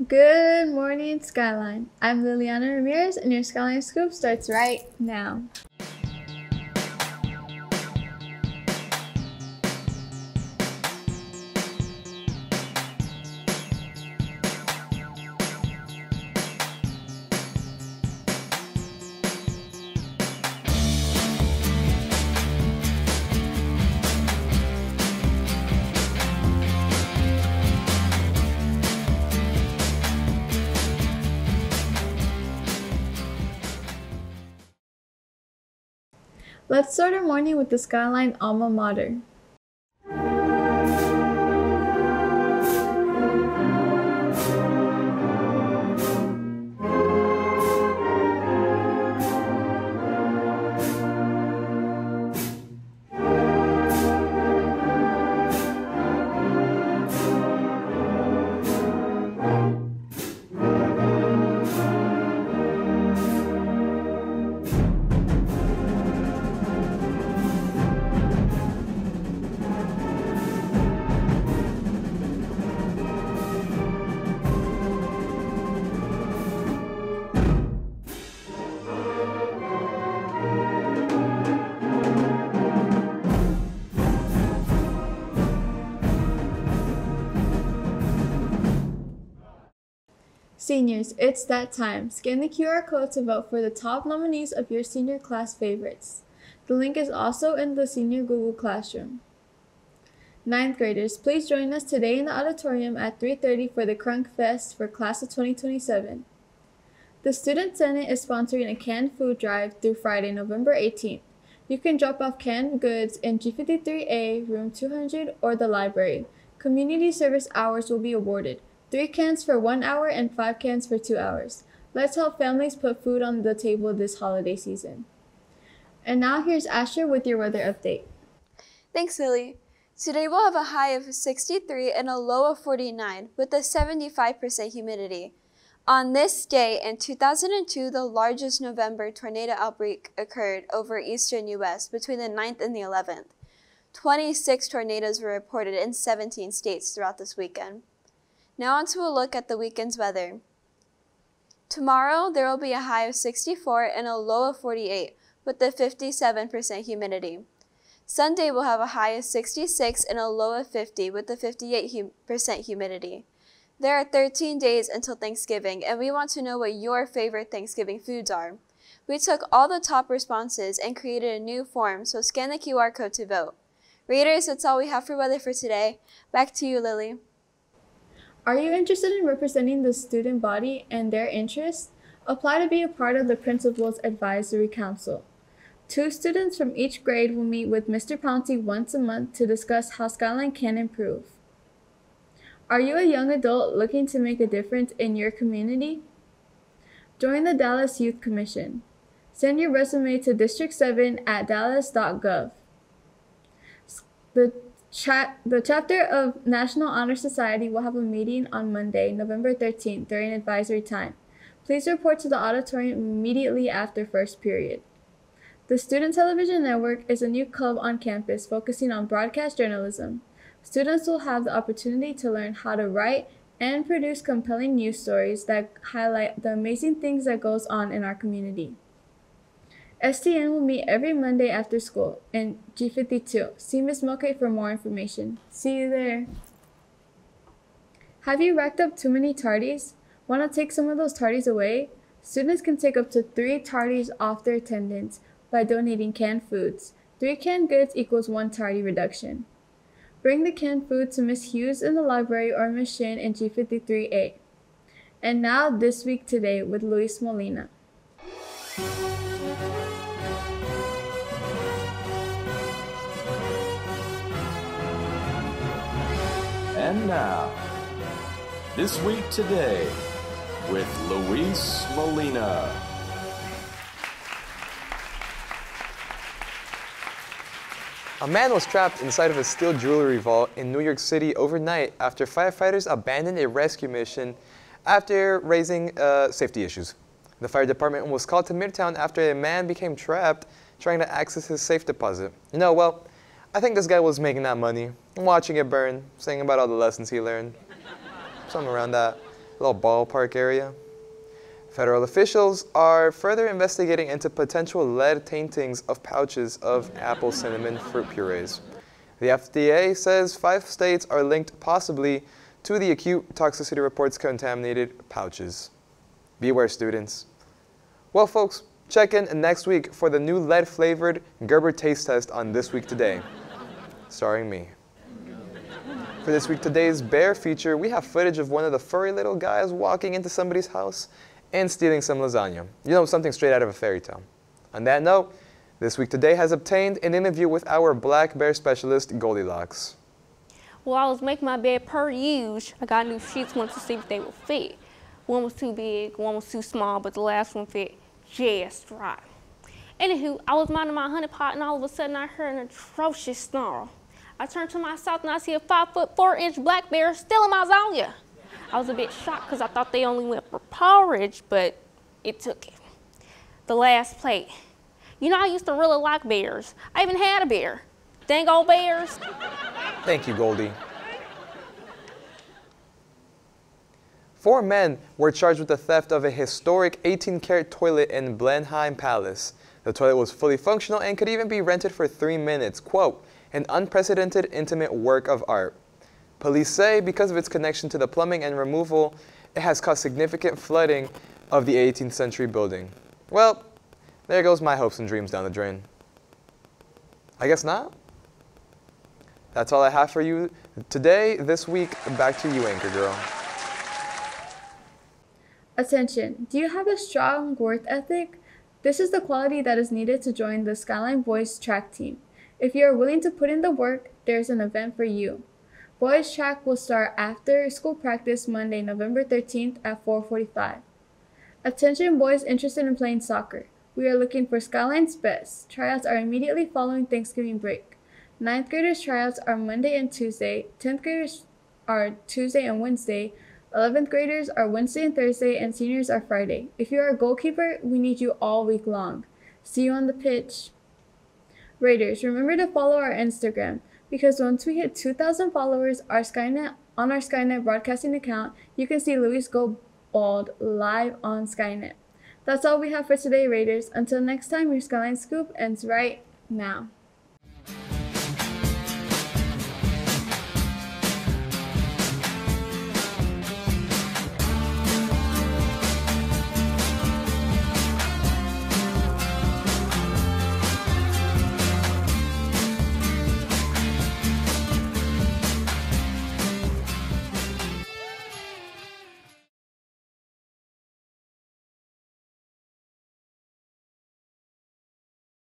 Good morning, Skyline. I'm Liliana Ramirez, and your Skyline Scoop starts right now. Let's start our morning with the Skyline alma mater. Seniors, it's that time. Scan the QR code to vote for the top nominees of your senior class favorites. The link is also in the senior Google Classroom. Ninth graders, please join us today in the auditorium at 3:30 for the Crunk Fest for Class of 2027. The Student Senate is sponsoring a canned food drive through Friday, November 18th. You can drop off canned goods in G53A, room 200, or the library. Community service hours will be awarded. 3 cans for 1 hour and 5 cans for 2 hours. Let's help families put food on the table this holiday season. And now here's Asher with your weather update. Thanks, Lily. Today we'll have a high of 63 and a low of 49 with a 75% humidity. On this day in 2002, the largest November tornado outbreak occurred over eastern U.S. between the 9th and the 11th. 26 tornadoes were reported in 17 states throughout this weekend. Now on to a look at the weekend's weather. Tomorrow, there will be a high of 64 and a low of 48 with a 57% humidity. Sunday will have a high of 66 and a low of 50 with a 58% humidity. There are 13 days until Thanksgiving, and we want to know what your favorite Thanksgiving foods are. We took all the top responses and created a new form, so scan the QR code to vote. Readers, that's all we have for weather for today. Back to you, Lily. Are you interested in representing the student body and their interests? Apply to be a part of the Principal's Advisory Council. 2 students from each grade will meet with Mr. Pouncey once a month to discuss how Skyline can improve. Are you a young adult looking to make a difference in your community? Join the Dallas Youth Commission. Send your resume to district7@dallas.gov. The chapter of National Honor Society will have a meeting on Monday, November 13th during advisory time. Please report to the auditorium immediately after first period. The Student Television Network is a new club on campus focusing on broadcast journalism. Students will have the opportunity to learn how to write and produce compelling news stories that highlight the amazing things that goes on in our community. STN will meet every Monday after school in G52. See Ms. Mulcahy for more information. See you there. Have you racked up too many tardies? Want to take some of those tardies away? Students can take up to 3 tardies off their attendance by donating canned foods. 3 canned goods equals 1 tardy reduction. Bring the canned food to Ms. Hughes in the library or Ms. Shin in G53A. And now, This Week Today with Luis Molina. And now, This Week Today with Luis Molina. A man was trapped inside of a steel jewelry vault in New York City overnight after firefighters abandoned a rescue mission after raising safety issues. The fire department was called to Midtown after a man became trapped trying to access his safe deposit. I think this guy was making that money, watching it burn, saying about all the lessons he learned. Something around that. little ballpark area. Federal officials are further investigating into potential lead taintings of pouches of apple cinnamon fruit purees. The FDA says 5 states are linked possibly to the acute toxicity reports contaminated pouches. Beware, students. Well, folks, check in next week for the new lead-flavored Gerber taste test on This Week Today, starring me. For This Week Today's Bear feature, we have footage of one of the furry little guys walking into somebody's house and stealing some lasagna. You know, something straight out of a fairy tale. On that note, This Week Today has obtained an interview with our black bear specialist, Goldilocks. Well, I was making my bed per usual. I got new sheets, wanted to see if they would fit. One was too big, one was too small, but the last one fit just right. Anywho, I was minding my honey pot and all of a sudden I heard an atrocious snarl. I turned to my south and I see a 5'4" black bear stealing my lasagna. I was a bit shocked because I thought they only went for porridge, but it took it. The last plate. You know, I used to really like bears. I even had a bear. Dang old bears. Thank you, Goldie. 4 men were charged with the theft of a historic 18-karat toilet in Blenheim Palace. The toilet was fully functional and could even be rented for 3 minutes. Quote, an unprecedented intimate work of art. Police say because of its connection to the plumbing and removal, it has caused significant flooding of the 18th century building. Well, there goes my hopes and dreams down the drain. I guess not. That's all I have for you today, this week. Back to you, Anchor Girl. Attention, do you have a strong work ethic? This is the quality that is needed to join the Skyline Boys track team. If you are willing to put in the work, there's an event for you. Boys track will start after school practice Monday, November 13th at 4:45. Attention boys interested in playing soccer. We are looking for Skyline's best. Tryouts are immediately following Thanksgiving break. 9th graders tryouts are Monday and Tuesday. 10th graders are Tuesday and Wednesday. 11th graders are Wednesday and Thursday, and seniors are Friday. If you are a goalkeeper, we need you all week long. See you on the pitch. Raiders, remember to follow our Instagram, because once we hit 2,000 followers on our Skynet broadcasting account, you can see Luis go bald live on Skynet. That's all we have for today, Raiders. Until next time, your Skyline Scoop ends right now.